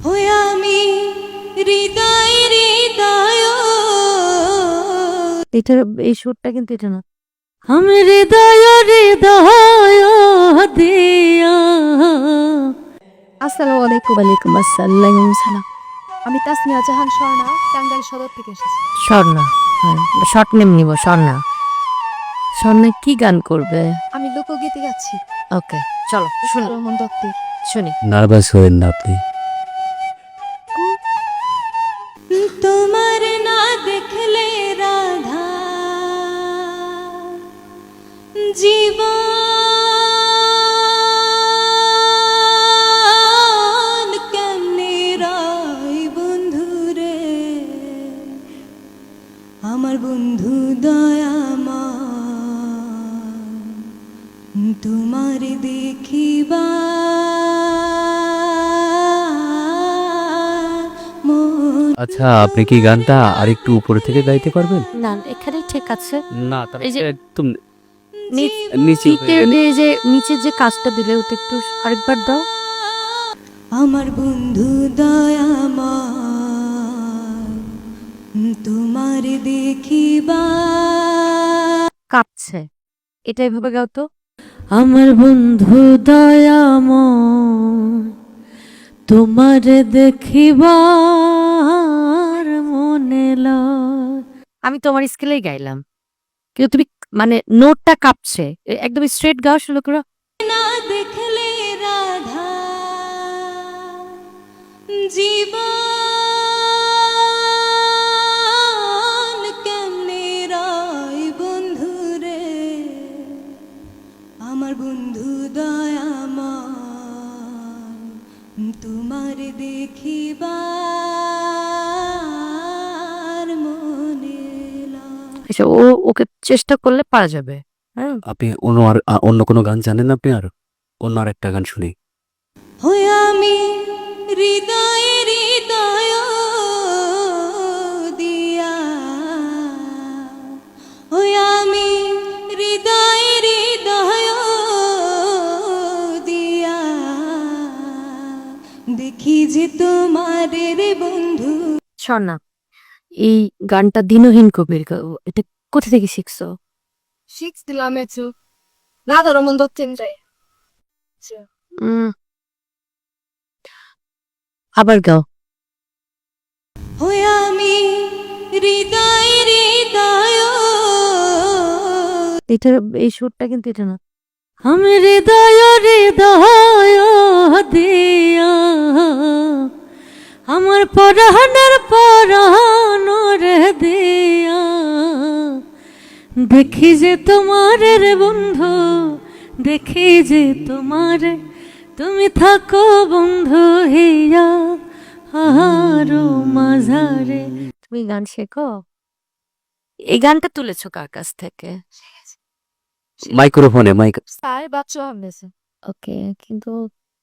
হই আমি হৃদয় হৃদয়। এটা এই সুরটা কিন্তু এটা না। আমি হৃদয় হৃদয় দিয়া। আসসালামু আলাইকুম। ওয়ালাইকুম আসসালাম। সালাম। আমি তাসমিয়া জাহান স্বর্ণা, টাঙ্গাইল সদর থেকে এসেছি। স্বর্ণা, হ্যাঁ শর্ট নেম নিব। স্বর্ণা, স্বর্ণা কি গান করবে? আমি লোকগীতি গাচ্ছি ওকে চলো শুনি রহমান দত্তের। শুনি। নার্ভাস হয়েন না আপনি। তোমার না দেখলে রাধা জীবন কেমনে রাই বন্ধুরে, আমার বন্ধু দয়াময় তোমার দেখিবা আচ্ছা, আপনি কি গানটা আরেকটু উপরে থেকে গাইতে পারবেন? না এখানে ঠিক আছে। না, এই যে একদম নিচ- নিচে এই যে নিচের যে কাজটা দিলে ওটা একটু আরেকবার দাও। আমার বন্ধু দয়াময় তোমার দেখিবা। কাঁপছে, এটা এভাবে গাও তো। আমার বন্ধু দয়াময় তোমার দেখিবার মনে লয়। আমি তোমার স্কেলেই গাইলাম, কিন্তু তুমি মানে নোটটা কাঁপছে। একদম স্ট্রেট গাও, শুরু করো। না দেখলে রাধা জীবন কেমনে রাই বন্ধুরে, আমার বন্ধু দয়াময় তোমার দেখিবার মনে লয়। আচ্ছা, ওকে চেষ্টা করলে পারা যাবে। হ্যাঁ আপনি অন্য কোনো গান জানেন আপনি? আর অন্য আর একটা গান শুনি। হই আমি হৃদয় হৃদয় দিয়া, হই আমি হৃদয় হৃদয় দিয়া, দেখি যে তোমার রে বন্ধু। স্বর্ণা, এই গানটা দিনহীন কবির এটা কোথা থেকে শিখছো? শিখছিলাম একটু রাধা রহমান দত্তের। উম, আবার গাও। হই আমি হৃদয় হৃদয়। এটা এই সুরটা কিন্তু এটা না। আমি হৃদয় হৃদয় দিয়া আমার পরাণের পরাণ রে দিয়া, দেখি যে তোমার রে বন্ধু, দেখি যে তোমার তুমি থাকো বন্ধু হিয়া আহারো মাঝারে। তুমি গান শেখো? এই গানটা তুলেছো কার কাছ থেকে? মাইক্রোফোনে মাইক। সাই বাচ্চা হয়েছে। ওকে, কিন্তু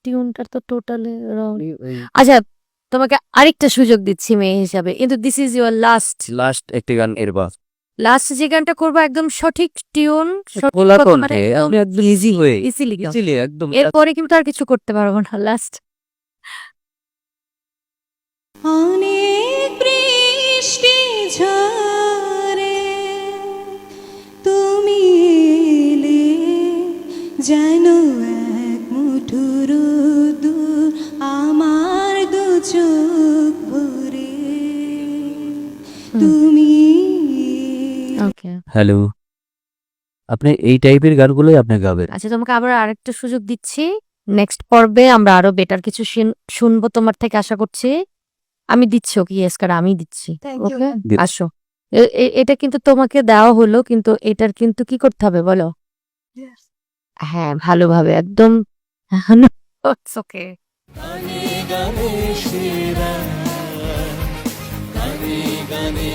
টিউনটা তো টোটালি রং। আচ্ছা, তোমাকে আরেকটা সুযোগ দিচ্ছি মেয়ে হিসাবে, কিন্তু দিস ইজ ইউর লাস্ট একটি গান এরবার লাস্ট যে গানটা করবো একদম সঠিক টিউন, খোলা কণ্ঠে আপনি একদম ইজি হয়ে ইজিলি ইজিলি একদম এরপরে কিন্তু আর কিছু করতে পারবো না। লাস্ট অনেক বৃষ্টি ঝরে তুমি এলে, যেন এক মুঠো রোদুর আমার দু চোখ ভরে তুমি। ওকে। হ্যালো, আপনি এই টাইপের গানগুলোই আপনি গাবেন। আচ্ছা, তোমাকে আবার আরেকটা সুযোগ দিচ্ছি। নেক্সট পর্বে আমরা আরো বেটার কিছু শুনবো তোমার থেকে, আশা করছি। আমি দিচ্ছি ওকে, ইয়েস কার আমি দিচ্ছি। Thank you, okay ma'am. আসো। এটা কিন্তু তোমাকে দেওয়া হলো, কিন্তু এটার কিন্তু কি করতে হবে বলো? Yes. হ্যাঁ ভালোভাবে একদম। ওকে। গানে গানে সেরা, গানে গানে